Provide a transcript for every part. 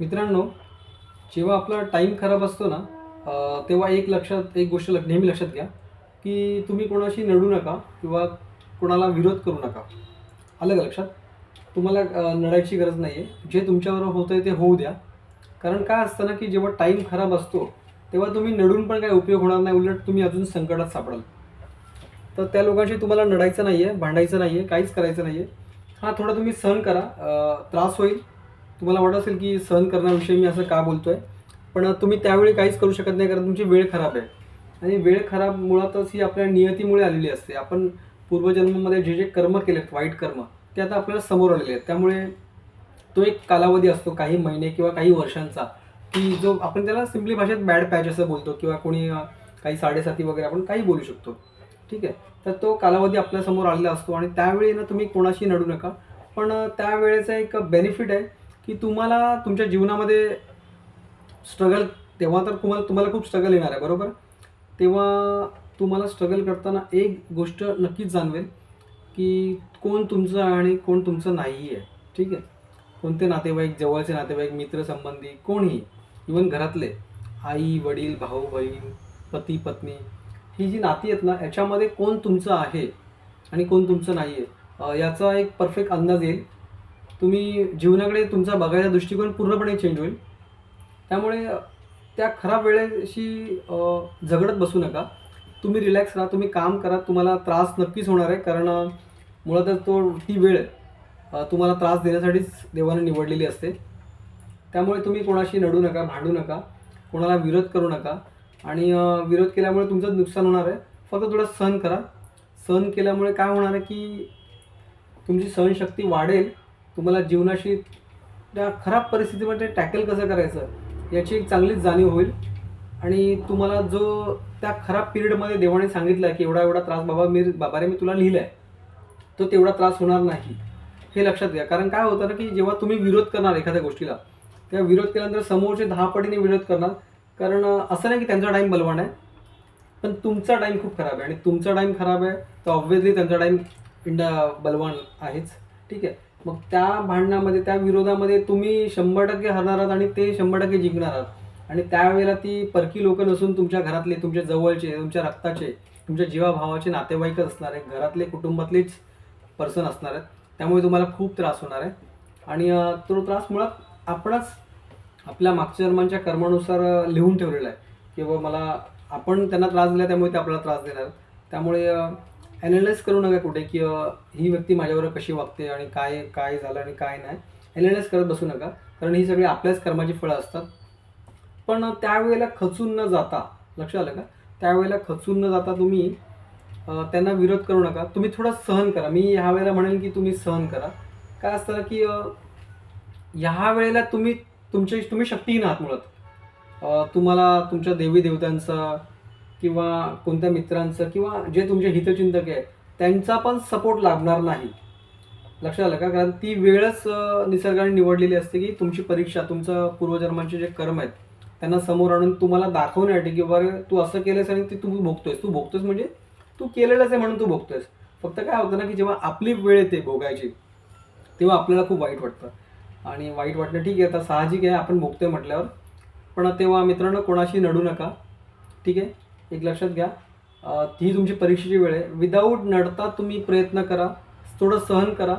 मित्रांनो, जेव्हा आपला टाईम खराब असतो ना, तेव्हा एक गोष्ट नेहमी लक्षात घ्या, की तुम्ही कोणाशी नडू नका किंवा कोणाला विरोध करू नका. आलं का लक्षात? तुम्हाला नडायची गरज नाही आहे. जे तुमच्याबरोबर होतं आहे ते होऊ द्या. कारण काय असतं ना, की जेव्हा टाईम खराब असतो, तेव्हा तुम्ही नडून पण काही उपयोग होणार नाही. उलट तुम्ही अजून संकटात सापडाल. तर त्या लोकांशी तुम्हाला नडायचं नाही आहे, भांडायचं नाही आहे, काहीच करायचं नाही आहे. हां, थोडं तुम्ही सहन करा. त्रास होईल. तुम्हाला वाटत असेल की सहन करण्याविषयी मी असं का बोलतोय, पण तुम्ही त्यावेळी काहीच करू शकत नाही कारण तुमची वेळ खराब आहे. आणि वेळ खराब मुळातच ही आपल्या नियतीमुळे आलेली असते. आपण पूर्वजन्मामध्ये जे जे कर्म केलेत, वाईट कर्म, ते आता आपल्याला समोर आलेले आहेत. त्यामुळे तो एक कालावधी असतो, काही महिने किंवा काही वर्षांचा, की जो आपण त्याला सिम्पली भाषेत बॅड पॅच असं बोलतो किंवा कोणी काही साडेसाती वगैरे आपण काही बोलू शकतो. ठीक आहे. तर तो कालावधी आपल्यासमोर आलेला असतो आणि त्यावेळी ना तुम्ही कोणाशी नडू नका. पण त्यावेळेचा एक बेनिफिट आहे, की तुम्हाला तुमच्या जीवनामध्ये स्ट्रगल, तेव्हा तर तुम्हाला खूप स्ट्रगल येणार आहे, बरोबर? तेव्हा तुम्हाला स्ट्रगल करताना एक गोष्ट नक्कीच जाणवेल, की कोण तुमचं आहे आणि कोण तुमचं नाही आहे. ठीक आहे. कोणते नातेवाईक, जवळचे नातेवाईक, मित्रसंबंधी, कोणीही, इवन घरातले आई वडील, भाऊ बहीण, पती पत्नी, ही जी नाती आहेत ना, याच्यामध्ये कोण तुमचं आहे आणि कोण तुमचं नाही आहे, याचा एक परफेक्ट अंदाज येईल. तुम्ही जीवनाकडे तुमचा बघायचा दृष्टिकोन पूर्णपणे चेंज होईल. त्यामुळे त्या खराब वेळेशी झगडत बसू नका. तुम्ही रिलॅक्स राहा, तुम्ही काम करा. तुम्हाला त्रास नक्कीच होणार आहे कारण मुळातच ती वेळ तुम्हाला त्रास देण्यासाठीच देवाने निवडलेली असते. त्यामुळे तुम्ही कोणाशी नडू नका, भांडू नका, कोणाला विरोध करू नका आणि विरोध केल्यामुळे तुमचं नुकसान होणार आहे. फक्त थोडं सहन करा. सहन केल्यामुळे काय होणार आहे, की तुमची सहनशक्ती वाढेल. तुम्हाला जीवनाशी त्या खराब परिस्थितीमध्ये टॅकल कसं करायचं याची एक चांगलीच जाणीव होईल आणि तुम्हाला जो त्या खराब पिरियडमध्ये देवाने सांगितलं की एवढा एवढा त्रास बाबा रे मी तुला लिहिलं आहे, तो तेवढा त्रास होणार नाही, हे लक्षात घ्या. कारण काय होतं ना, की जेव्हा तुम्ही विरोध करणार एखाद्या गोष्टीला, तेव्हा विरोध केल्यानंतर समोरचे 10 पटीने विरोध करणार. कारण असं नाही की त्यांचा टाईम बलवान आहे, पण तुमचा टाईम खूप खराब आहे आणि तुमचा टाईम खराब आहे तर ऑब्व्हियसली त्यांचा टाईम बलवान आहेच. ठीक आहे. मग त्या भांडणामध्ये, त्या विरोधामध्ये तुम्ही 100% हरणार आहात आणि ते 100% जिंकणार आहात आणि त्यावेळेला ती परकी लोकं नसून तुमच्या घरातले, तुमच्या जवळचे, तुमच्या रक्ताचे, तुमच्या जीवाभावाचे नातेवाईकच असणार आहे. घरातले, कुटुंबातलेच पर्सन असणार आहेत. त्यामुळे तुम्हाला खूप त्रास होणार आहे आणि तो त्रास मुळात आपणच आपल्या मागच्या जन्मांच्या कर्मानुसार लिहून ठेवलेला आहे, की बाबा आपण त्यांना त्रास दिला त्यामुळे ते आपल्याला त्रास देणार. त्यामुळे ॲनालाइज करू नका कुठे, की ही व्यक्ती माझ्याबरोबर कशी वागते आणि काय काय झालं आणि काय नाही. ॲनालाइज करत बसू नका, कारण ही सगळी आपल्याच कर्माची फळं असतात. पण त्यावेळेला खचून न जाता, लक्षात आलं का? त्यावेळेला खचून न जाता तुम्ही त्यांना विरोध करू नका. तुम्ही थोडं सहन करा. मी ह्या वेळेला म्हणेन, की तुम्ही सहन करा. काय असतं ना, की ह्या वेळेला तुम्ही शक्तिहीन आहात मुळात. तुम्हाला तुमच्या देवी देवतांचा किंवा कोणत्या मित्रांचं किंवा जे तुमचे हितचिंतक आहे त्यांचा पण सपोर्ट लाभणार नाही. लक्षात आलं का? कारण ती वेळच निसर्गाने निवडलेली असते, की तुमची परीक्षा, तुमचं पूर्वजन्मांचे जे कर्म आहेत त्यांना समोर आणून तुम्हाला दाखवण्यासाठी, की बरं तू असं केलंस आणि ते तू भोगतोयस म्हणजे तू केलेलंच आहे म्हणून तू भोगतोयस. फक्त काय होतं ना, की जेव्हा आपली वेळ येते भोगायची, तेव्हा आपल्याला खूप वाईट वाटतं आणि वाईट वाटणं ठीक आहे, आता साहजिक आहे, आपण भोगतोय म्हटल्यावर. पण तेव्हा मित्रांनो, कोणाशी नडू नका. ठीक आहे. एक लक्षात घ्या, ही तुमची परीक्षेची वेळ आहे. विदाऊट नडता तुम्ही प्रयत्न करा, थोडं सहन करा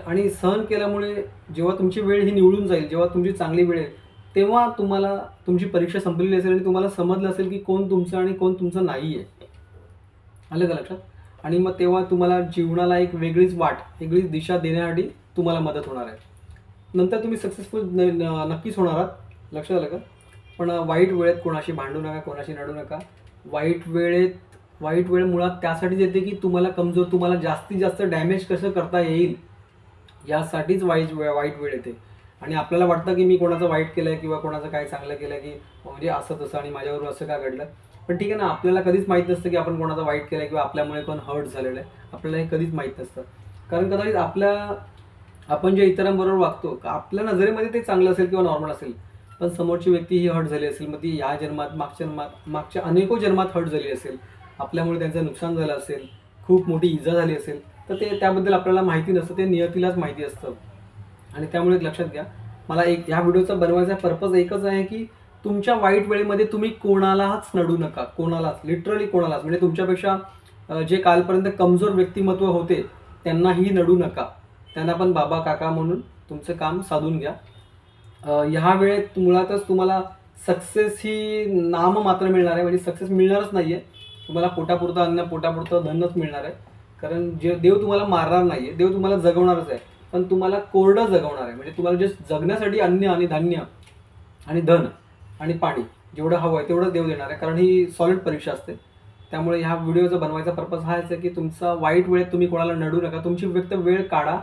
आणि सहन केल्यामुळे जेव्हा तुमची वेळ ही निवडून जाईल, जेव्हा तुमची चांगली वेळ येईल, तेव्हा तुम्हाला तुमची परीक्षा संपलेली असेल आणि तुम्हाला समजलं असेल की कोण तुमचं आणि कोण तुमचं नाही आहे. आलं का लक्षात? आणि मग तेव्हा तुम्हाला जीवनाला एक वेगळीच वाट, वेगळीच दिशा देण्यासाठी तुम्हाला मदत होणार आहे. नंतर तुम्ही सक्सेसफुल नक्कीच होणार आहात. लक्षात आलं का? पण वाईट वेळेत कोणाशी भांडू नका, कोणाशी नडू नका. वाईट वेळ मुळात त्यासाठीच येते, की तुम्हाला जास्तीत जास्त डॅमेज कसं करता येईल यासाठीच वाईट वेळ येते. आणि आपल्याला वाटतं, की मी कोणाचं वाईट केलं आहे किंवा कोणाचं काय चांगलं केलं आहे, की म्हणजे असं तसं आणि माझ्याबरोबर असं का घडलं. पण ठीक आहे ना, आपल्याला कधीच माहीत नसतं, की आपण कोणाचं वाईट केलं आहे किंवा आपल्यामुळे कोण हर्ट झालेलं आहे. आपल्याला हे कधीच माहीत नसतं. कारण कदाचित आपण जे इतरांबरोबर वागतो, आपल्या नजरेमध्ये ते चांगलं असेल किंवा नॉर्मल असेल, पण समोरची व्यक्ती ही हर्ट झाली असेल. मग ती या जन्मात, मागच्या जन्मात, मागच्या अनेको जन्मात हर्ट झाली असेल. आपल्यामुळे त्यांचं नुकसान झालं असेल, खूप मोठी इजा झाली असेल, तर ते त्याबद्दल आपल्याला माहिती नसतं. ते नियतीलाच माहिती असतं. आणि त्यामुळे एक लक्षात घ्या, मला एक ह्या व्हिडिओचा बनवायचा पर्पज एकच आहे की तुमच्या वाईट वेळेमध्ये तुम्ही कोणालाच नडू नका, कोणालाच, लिटरली कोणालाच. म्हणजे तुमच्यापेक्षा जे कालपर्यंत कमजोर व्यक्तिमत्व होते त्यांनाही नडू नका. त्यांना पण बाबा काका म्हणून तुमचं काम साधून घ्या. ह्या वेळेत मुळातच तुम्हाला सक्सेस ही नाम मात्र मिळणार आहे, म्हणजे सक्सेस मिळणारच नाही आहे. तुम्हाला पोटापुरतं अन्न, पोटापुरतं धनच मिळणार आहे. कारण जे देव तुम्हाला मारणार नाही आहे, देव तुम्हाला जगवणारच आहे, पण तुम्हाला कोरडं जगवणार आहे. म्हणजे तुम्हाला जे जगण्यासाठी अन्न आणि धान्य आणि धन आणि पाणी जेवढं हवं आहे तेवढं देव देणार आहे. कारण ही सॉलिड परीक्षा असते. त्यामुळे ह्या व्हिडिओचा बनवायचा पर्पज हाच आहे की तुमचा वाईट वेळेत तुम्ही कोणाला नडू नका. तुमची व्यक्त वेळ काढा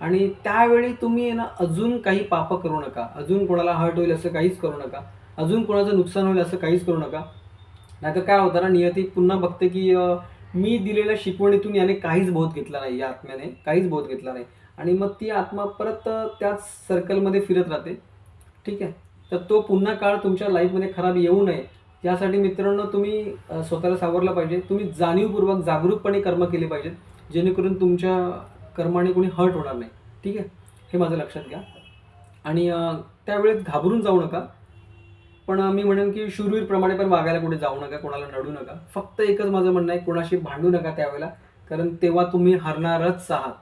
आणि त्यावेळी तुम्ही आहे ना अजून काही पापं करू नका, अजून कोणाला हर्ट होईल असं काहीच करू नका, अजून कोणाचं नुकसान होईल असं काहीच करू नका. नाहीतर काय होतं ना, नियती पुन्हा बघते की मी दिलेल्या शिकवणीतून याने काहीच बोध घेतला नाही, या आत्म्याने काहीच बोध घेतला नाही, आणि मग ती आत्मा परत त्याच सर्कलमध्ये फिरत राहते. ठीक आहे. तर तो पुन्हा काळ तुमच्या लाईफमध्ये खराब येऊ नये यासाठी मित्रांनो तुम्ही स्वतःला सावरलं पाहिजे. तुम्ही जाणीवपूर्वक जागरूकपणे कर्म केले पाहिजेत, जेणेकरून तुमच्या कर्माने कोणी हर्ट होणार नाही. ठीक आहे, हे माझं लक्षात घ्या. आणि त्यावेळेस घाबरून जाऊ नका. पण मी म्हणेन की शूरवीरप्रमाणे पण वागायला कुठे जाऊ नका, कोणाला नडू नका. फक्त एकच माझं म्हणणं आहे, कोणाशी भांडू नका त्यावेळेला, कारण तेव्हा तुम्ही हरणारच आहात.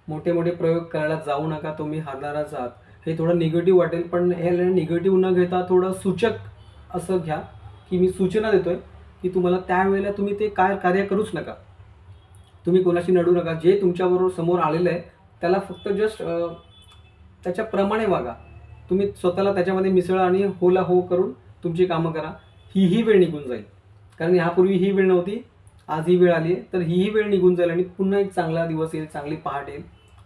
मोठे मोठे प्रयोग करायला जाऊ नका, तुम्ही हरणारच आहात. हे थोडं निगेटिव्ह वाटेल, पण हे निगेटिव्ह न घेता थोडं सूचक असं घ्या की मी सूचना देतोय की तुम्हाला त्यावेळेला तुम्ही ते काय कार्य करूच नका. तुम्ही कोणाशी नडू नका. जे तुमच्याबरोबर समोर आलेलं आहे त्याला फक्त जस्ट त्याच्याप्रमाणे वागा. तुम्ही स्वतःला त्याच्यामध्ये मिसळा आणि होला हो करून तुमची कामं करा. ही वेळ निघून जाईल. कारण ह्यापूर्वी ही वेळ नव्हती, आज ही वेळ आली आहे. तर ही वेळ निघून जाईल आणि पुन्हा एक चांगला दिवस येईल, चांगली पहाट येईल.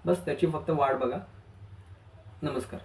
बस त्याची फक्त वाट बघा. नमस्कार.